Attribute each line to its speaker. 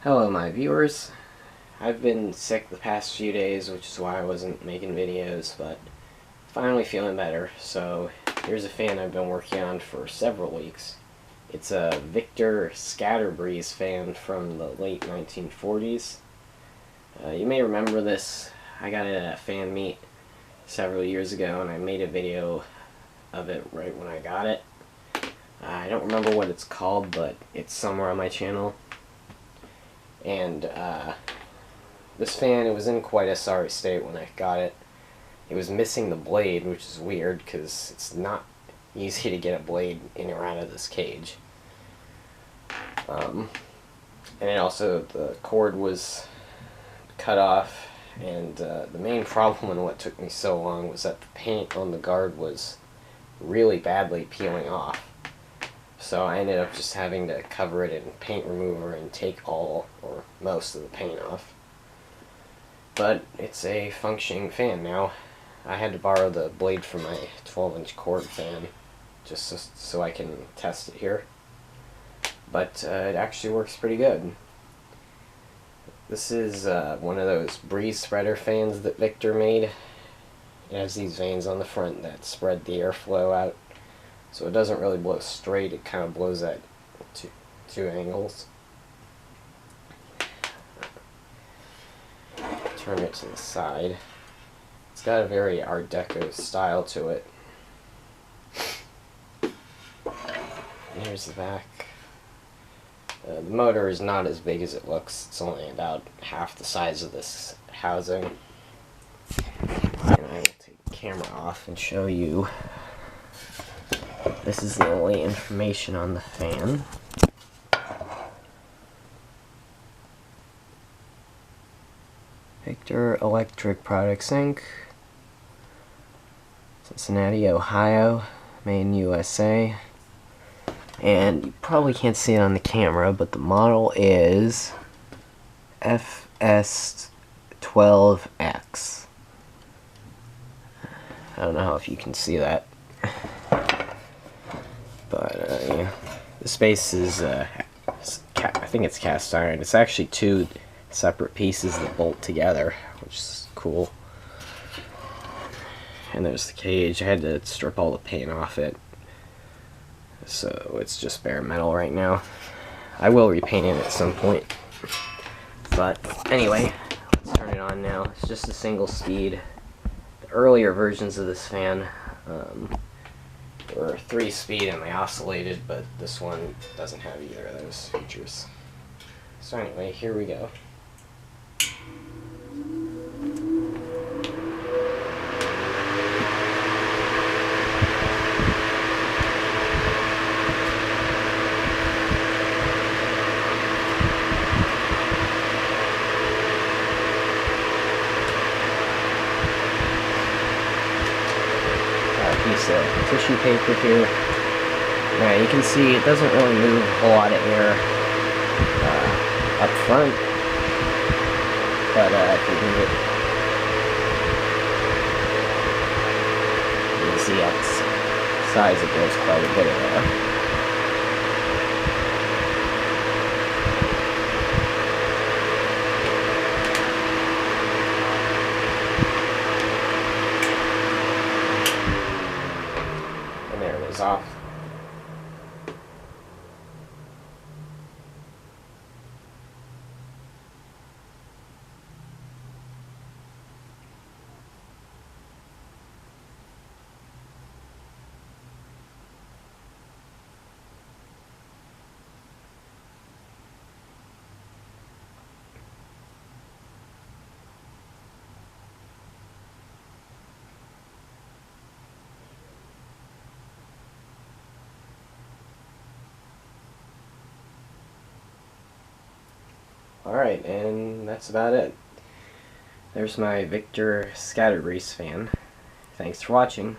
Speaker 1: Hello my viewers. I've been sick the past few days, which is why I wasn't making videos, but finally feeling better. So here's a fan I've been working on for several weeks. It's a Victor Scatterbreeze fan from the late 1940s. You may remember this. I got it at a fan meet several years ago and I made a video of it right when I got it. I don't remember what it's called, but it's somewhere on my channel. And this fan, it was in quite a sorry state when I got it. It was missing the blade, which is weird because it's not easy to get a blade in or out of this cage. And it also, the cord was cut off, and the main problem and what took me so long was that the paint on the guard was really badly peeling off. So I ended up just having to cover it in paint remover and take all or most of the paint off. But it's a functioning fan now. I had to borrow the blade from my 12-inch cord fan just so I can test it here. But it actually works pretty good. This is one of those breeze spreader fans that Victor made. It has these vanes on the front that spread the airflow out. So it doesn't really blow straight, it kind of blows at two angles. Turn it to the side. It's got a very Art Deco style to it. And here's the back. The motor is not as big as it looks. It's only about half the size of this housing. And I will take the camera off and show you. This is the only information on the fan. Victor Electric Products Inc. Cincinnati, Ohio. Made in USA. And you probably can't see it on the camera, but the model is FS12X. I don't know if you can see that. But, yeah. The base is, I think it's cast iron. It's actually two separate pieces that bolt together, which is cool. And there's the cage. I had to strip all the paint off it. So it's just bare metal right now. I will repaint it at some point. But, anyway, let's turn it on now. It's just a single speed. The earlier versions of this fan, were 3-speed and they oscillated, but this one doesn't have either of those features. So anyway, here we go. Piece of tissue paper here. Now you can see it doesn't really move a whole lot of air up front, but if you move it, you can see at its size it goes quite a bit of air. Off. Alright, and that's about it. There's my Victor Scatterbreeze fan. Thanks for watching.